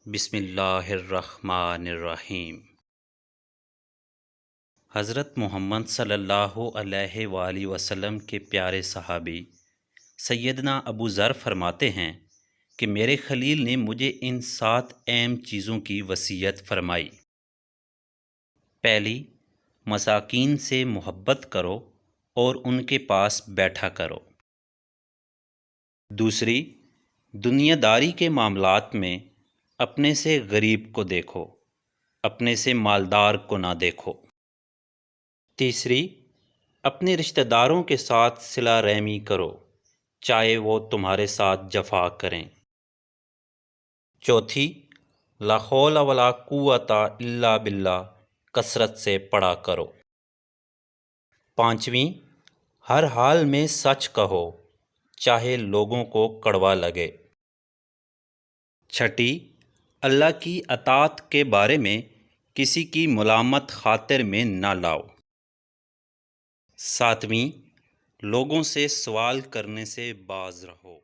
بسم اللہ الرحمن الرحیم۔ حضرت محمد صلی اللہ علیہ وآلہ وسلم کے پیارے صحابی سیدنا ابو ذر فرماتے ہیں کہ میرے خلیل نے مجھے ان 7 اہم چیزوں کی وصیت فرمائی۔ پہلی، مساکین سے محبت کرو اور ان کے پاس بیٹھا کرو۔ دوسری، دنیا داری کے معاملات میں اپنے سے غریب کو دیکھو، اپنے سے مالدار کو نہ دیکھو۔ تیسری، اپنے رشتہ داروں کے ساتھ صلہ رحمی کرو، چاہے وہ تمہارے ساتھ جفا کریں۔ چوتھی، لا حول ولا قوت الا باللہ کثرت سے پڑھا کرو۔ پانچویں، ہر حال میں سچ کہو، چاہے لوگوں کو کڑوا لگے۔ چھٹی، اللہ کی اطاعت کے بارے میں کسی کی ملامت خاطر میں نہ لاؤ۔ ساتویں، لوگوں سے سوال کرنے سے باز رہو۔